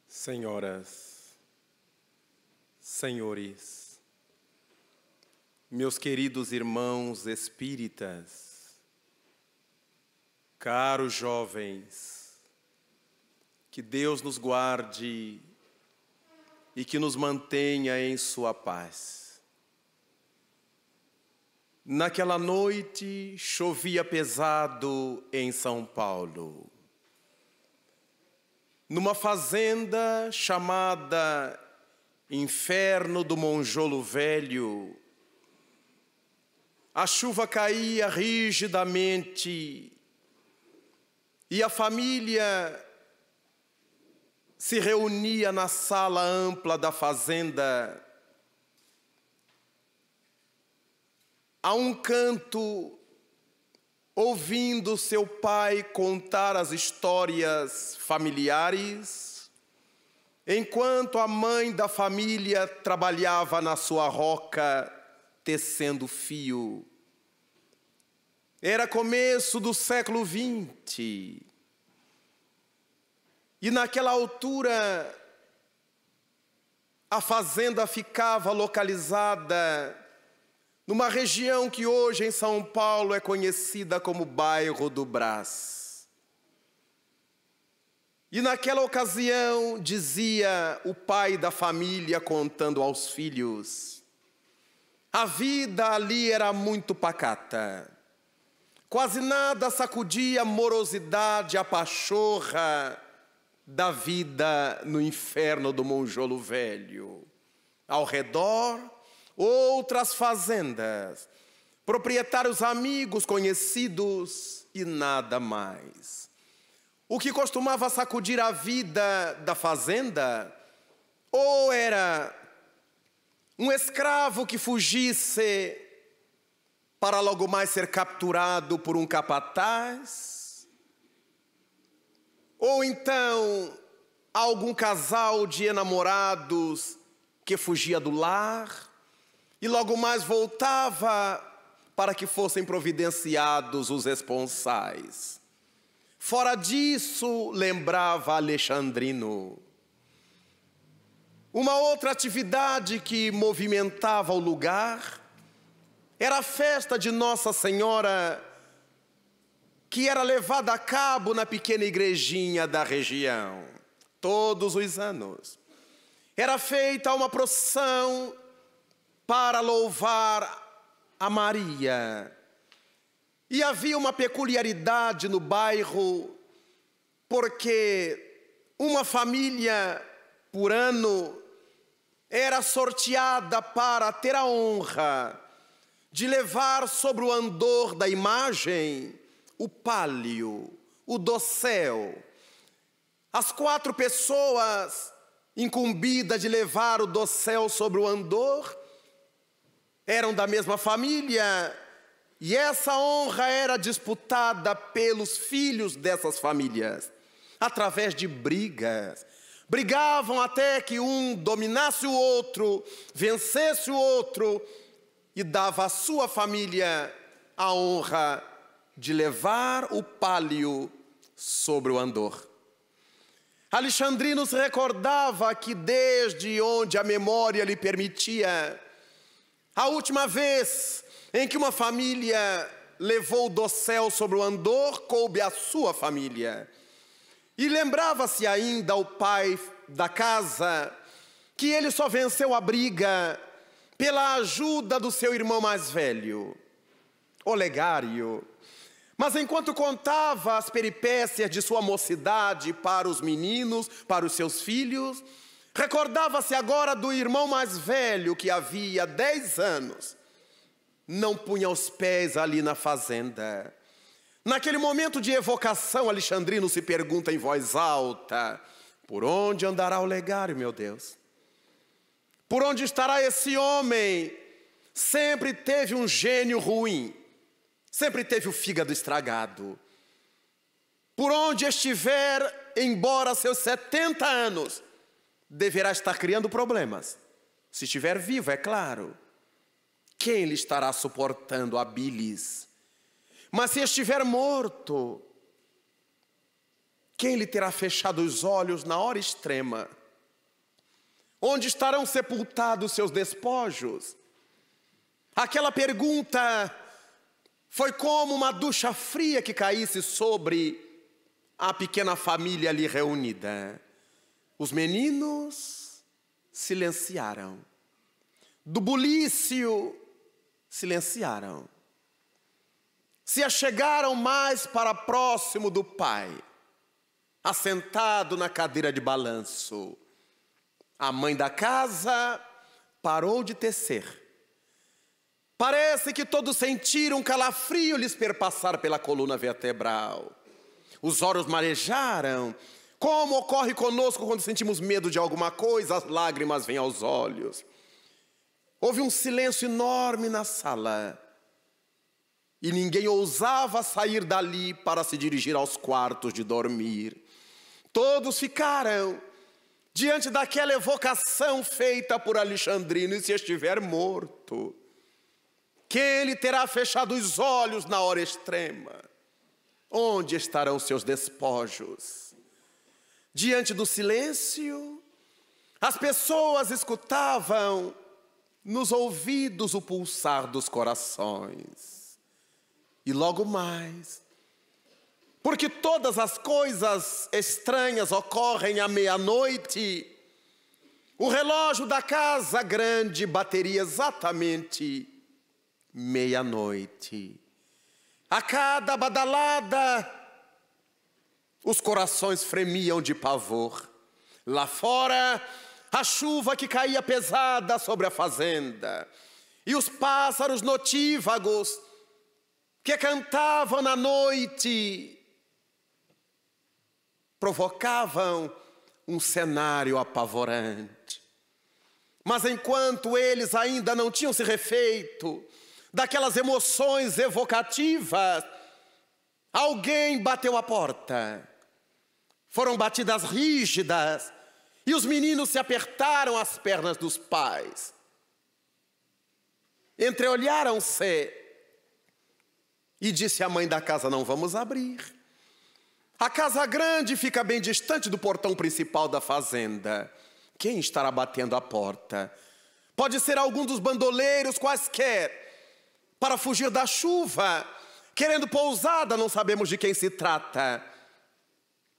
Senhoras, senhores, meus queridos irmãos espíritas, caros jovens, que Deus nos guarde e que nos mantenha em sua paz. Naquela noite chovia pesado em São Paulo. Numa fazenda chamada Inferno do Monjolo Velho, a chuva caía rigidamente e a família se reunia na sala ampla da fazenda, a um canto, ouvindo seu pai contar as histórias familiares, enquanto a mãe da família trabalhava na sua roca tecendo fio. Era começo do século XX. E naquela altura, a fazenda ficava localizada numa região que hoje em São Paulo é conhecida como Bairro do Brás. E naquela ocasião, dizia o pai da família contando aos filhos, a vida ali era muito pacata. Quase nada sacudia a morosidade, a pachorra da vida no inferno do Monjolo Velho. Ao redor, outras fazendas, proprietários amigos, conhecidos e nada mais. O que costumava sacudir a vida da fazenda, ou era um escravo que fugisse para logo mais ser capturado por um capataz, ou então algum casal de enamorados que fugia do lar e logo mais voltava para que fossem providenciados os esponsais. Fora disso, lembrava Alexandrino. Uma outra atividade que movimentava o lugar era a festa de Nossa Senhora, que era levada a cabo na pequena igrejinha da região, todos os anos. Era feita uma procissão para louvar a Maria. E havia uma peculiaridade no bairro, porque uma família por ano era sorteada para ter a honra de levar sobre o andor da imagem o pálio, o dossel. As 4 pessoas incumbidas de levar o dossel sobre o andor eram da mesma família, e essa honra era disputada pelos filhos dessas famílias, através de brigas. Brigavam até que um dominasse o outro, vencesse o outro, e dava à sua família a honra de levar o pálio sobre o andor. Alexandrino se recordava que desde onde a memória lhe permitia, a última vez em que uma família levou o dossel sobre o andor, coube à sua família. E lembrava-se ainda o pai da casa que ele só venceu a briga pela ajuda do seu irmão mais velho, Olegário. Mas enquanto contava as peripécias de sua mocidade para os meninos, para os seus filhos, recordava-se agora do irmão mais velho que havia 10 anos não punha os pés ali na fazenda. Naquele momento de evocação, Alexandrino se pergunta em voz alta: por onde andará Olegário, meu Deus? Por onde estará esse homem? Sempre teve um gênio ruim, sempre teve o fígado estragado. Por onde estiver, embora seus 70 anos, deverá estar criando problemas. Se estiver vivo, é claro. quem lhe estará suportando a bilis? Mas se estiver morto, quem lhe terá fechado os olhos na hora extrema? Onde estarão sepultados seus despojos? Aquela pergunta foi como uma ducha fria que caísse sobre a pequena família ali reunida. Os meninos silenciaram. Do bulício, silenciaram. Se achegaram mais para próximo do pai, assentado na cadeira de balanço. A mãe da casa parou de tecer. Parece que todos sentiram um calafrio lhes perpassar pela coluna vertebral. Os olhos marejaram, como ocorre conosco quando sentimos medo de alguma coisa, as lágrimas vêm aos olhos. Houve um silêncio enorme na sala. E ninguém ousava sair dali para se dirigir aos quartos de dormir. Todos ficaram diante daquela evocação feita por Alexandrino. E se estiver morto, quem lhe terá fechado os olhos na hora extrema? Onde estarão seus despojos? Diante do silêncio, as pessoas escutavam nos ouvidos o pulsar dos corações. E logo mais, porque todas as coisas estranhas ocorrem à meia-noite, o relógio da casa grande bateria exatamente meia-noite. A cada badalada, os corações fremiam de pavor. Lá fora, a chuva que caía pesada sobre a fazenda, e os pássaros notívagos que cantavam na noite, provocavam um cenário apavorante. Mas enquanto eles ainda não tinham se refeito daquelas emoções evocativas, alguém bateu a porta. Foram batidas rígidas e os meninos se apertaram às pernas dos pais. Entreolharam-se e disse a mãe da casa: não vamos abrir. A casa grande fica bem distante do portão principal da fazenda. Quem estará batendo a porta? Pode ser algum dos bandoleiros quaisquer, para fugir da chuva, querendo pousada, não sabemos de quem se trata.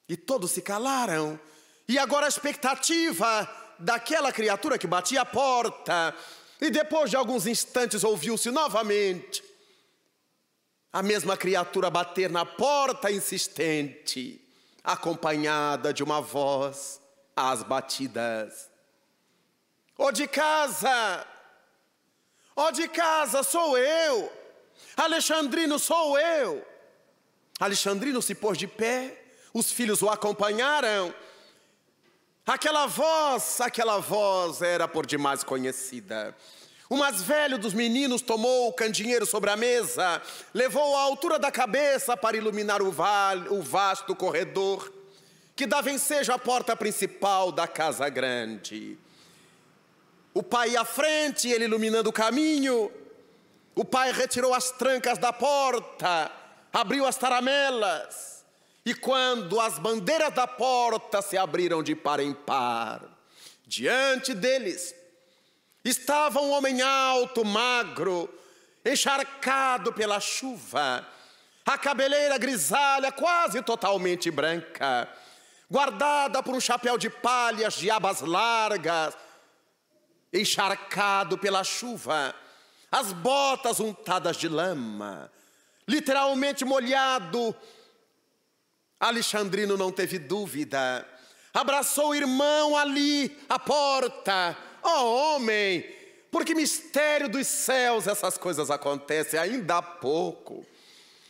E todos se calaram. E agora a expectativa daquela criatura que batia a porta. E depois de alguns instantes ouviu-se novamente a mesma criatura bater na porta insistente, acompanhada de uma voz às batidas: "Ô de casa! Ó de casa, sou eu! Alexandrino, sou eu!" Alexandrino se pôs de pé, os filhos o acompanharam. Aquela voz era por demais conhecida. O mais velho dos meninos tomou o candeeiro sobre a mesa, levou à altura da cabeça para iluminar o vasto corredor que dava ensejo à porta principal da casa grande. O pai à frente, ele iluminando o caminho. O pai retirou as trancas da porta, abriu as taramelas. E quando as bandeiras da porta se abriram de par em par, diante deles estava um homem alto, magro, encharcado pela chuva, a cabeleira grisalha quase totalmente branca, guardada por um chapéu de palhas de abas largas, encharcado pela chuva, as botas untadas de lama, literalmente molhado. Alexandrino não teve dúvida, abraçou o irmão ali à porta. "Ó homem, por que mistério dos céus essas coisas acontecem? Ainda há pouco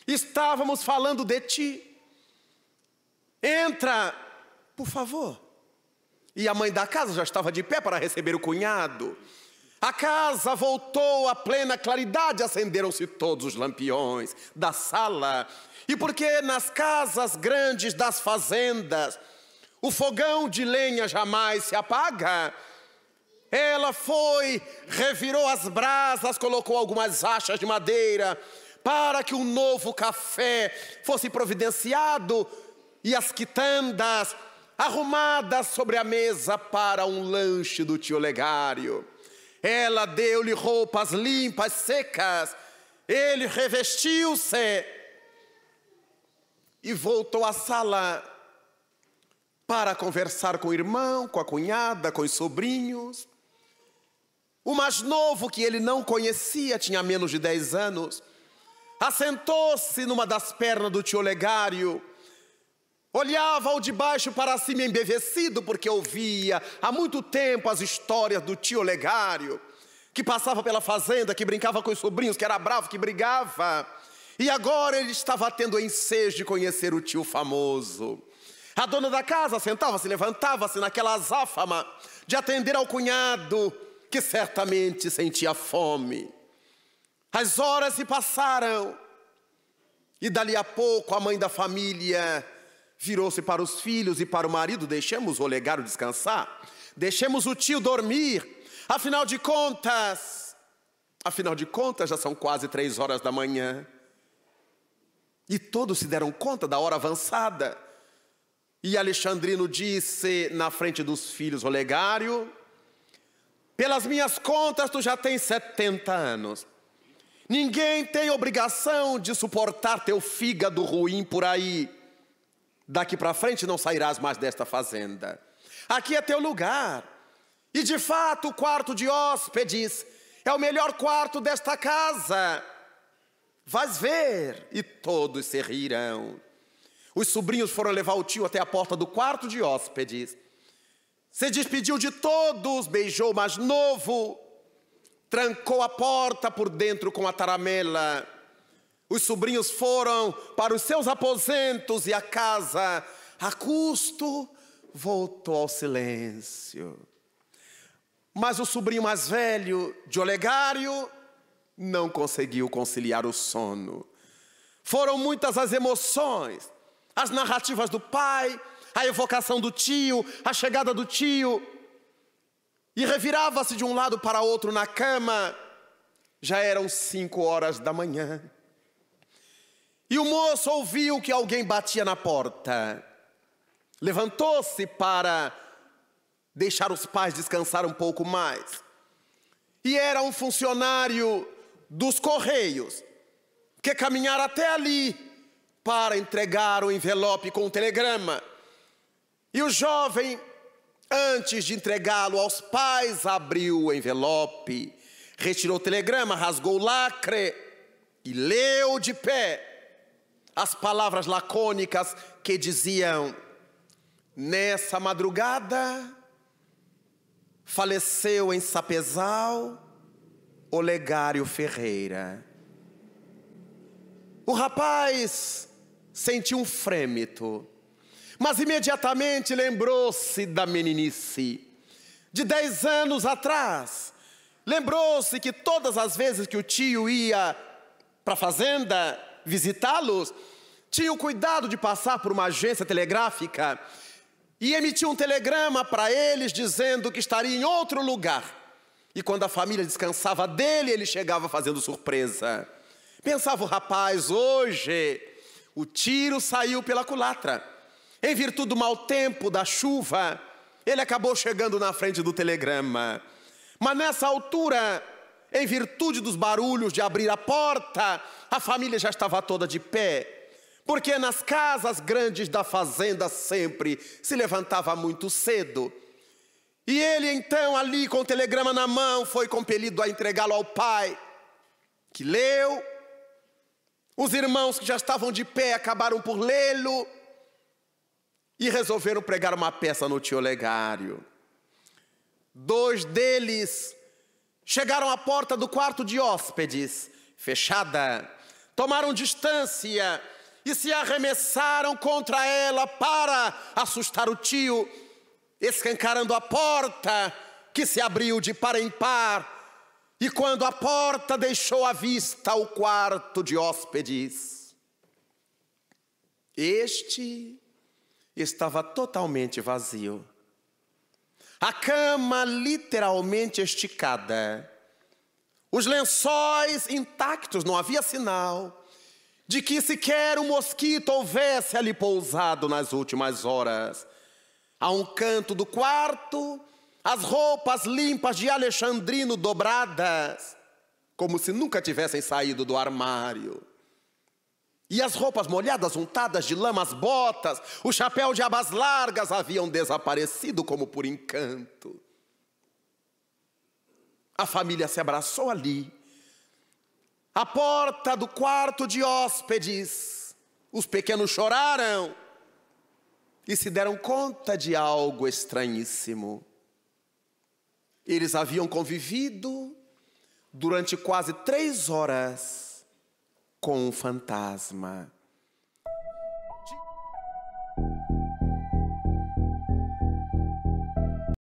estávamos falando de ti. Entra, por favor." E a mãe da casa já estava de pé para receber o cunhado. A casa voltou à plena claridade, acenderam-se todos os lampiões da sala. E porque nas casas grandes das fazendas o fogão de lenha jamais se apaga, Ela foi, revirou as brasas, colocou algumas achas de madeira para que um novo café fosse providenciado e as quitandas arrumadas sobre a mesa para um lanche do tio Olegário. Ela deu-lhe roupas limpas, secas. Ele revestiu-se e voltou à sala para conversar com o irmão, com a cunhada, com os sobrinhos. O mais novo, que ele não conhecia, tinha menos de 10 anos, assentou-se numa das pernas do tio Olegário, olhava-o de baixo para cima embevecido, porque ouvia há muito tempo as histórias do tio Olegário, que passava pela fazenda, que brincava com os sobrinhos, que era bravo, que brigava. E agora ele estava tendo ensejo de conhecer o tio famoso. A dona da casa sentava-se, levantava-se naquela azáfama de atender ao cunhado, que certamente sentia fome. As horas se passaram e dali a pouco a mãe da família virou-se para os filhos e para o marido: deixemos o Olegário descansar, deixemos o tio dormir, afinal de contas já são quase 3 horas da manhã. E todos se deram conta da hora avançada. E Alexandrino disse na frente dos filhos: Olegário, pelas minhas contas tu já tens 70 anos. Ninguém tem obrigação de suportar teu fígado ruim por aí. Daqui para frente não sairás mais desta fazenda. Aqui é teu lugar. E de fato o quarto de hóspedes é o melhor quarto desta casa. Vais ver. E todos se rirão. Os sobrinhos foram levar o tio até a porta do quarto de hóspedes. Se despediu de todos, beijou o mais novo, trancou a porta por dentro com a taramela. Os sobrinhos foram para os seus aposentos e a casa, a custo, voltou ao silêncio. Mas o sobrinho mais velho, de Olegário, não conseguiu conciliar o sono. Foram muitas as emoções, as narrativas do pai, a evocação do tio, a chegada do tio. E revirava-se de um lado para outro na cama. Já eram 5 horas da manhã. E o moço ouviu que alguém batia na porta. Levantou-se para deixar os pais descansar um pouco mais. E era um funcionário dos Correios, que caminhara até ali para entregar o envelope com o telegrama. E o jovem, antes de entregá-lo aos pais, abriu o envelope, retirou o telegrama, rasgou o lacre e leu de pé as palavras lacônicas que diziam: nessa madrugada faleceu em Sapezal Olegário Ferreira. O rapaz sentiu um frêmito, mas imediatamente lembrou-se da meninice de 10 anos atrás. Lembrou-se que todas as vezes que o tio ia para a fazenda visitá-los, tinha o cuidado de passar por uma agência telegráfica e emitir um telegrama para eles dizendo que estaria em outro lugar. E quando a família descansava dele, ele chegava fazendo surpresa. Pensava o rapaz: hoje o tiro saiu pela culatra. Em virtude do mau tempo, da chuva, ele acabou chegando na frente do telegrama. Mas nessa altura, em virtude dos barulhos de abrir a porta, a família já estava toda de pé. Porque nas casas grandes da fazenda sempre se levantava muito cedo. E ele então, ali com o telegrama na mão, foi compelido a entregá-lo ao pai, que leu. Os irmãos que já estavam de pé acabaram por lê-lo e resolveram pregar uma peça no tio Olegário. 2 deles chegaram à porta do quarto de hóspedes, fechada, tomaram distância e se arremessaram contra ela para assustar o tio, escancarando a porta, que se abriu de par em par. E quando a porta deixou à vista o quarto de hóspedes, este estava totalmente vazio. A cama literalmente esticada. Os lençóis intactos, não havia sinal de que sequer um mosquito houvesse ali pousado nas últimas horas. A um canto do quarto, as roupas limpas de alexandrino dobradas, como se nunca tivessem saído do armário. E as roupas molhadas, untadas de lama, as botas, o chapéu de abas largas haviam desaparecido como por encanto. A família se abraçou ali. À porta do quarto de hóspedes, os pequenos choraram e se deram conta de algo estranhíssimo. Eles haviam convivido durante quase 3 horas com um fantasma.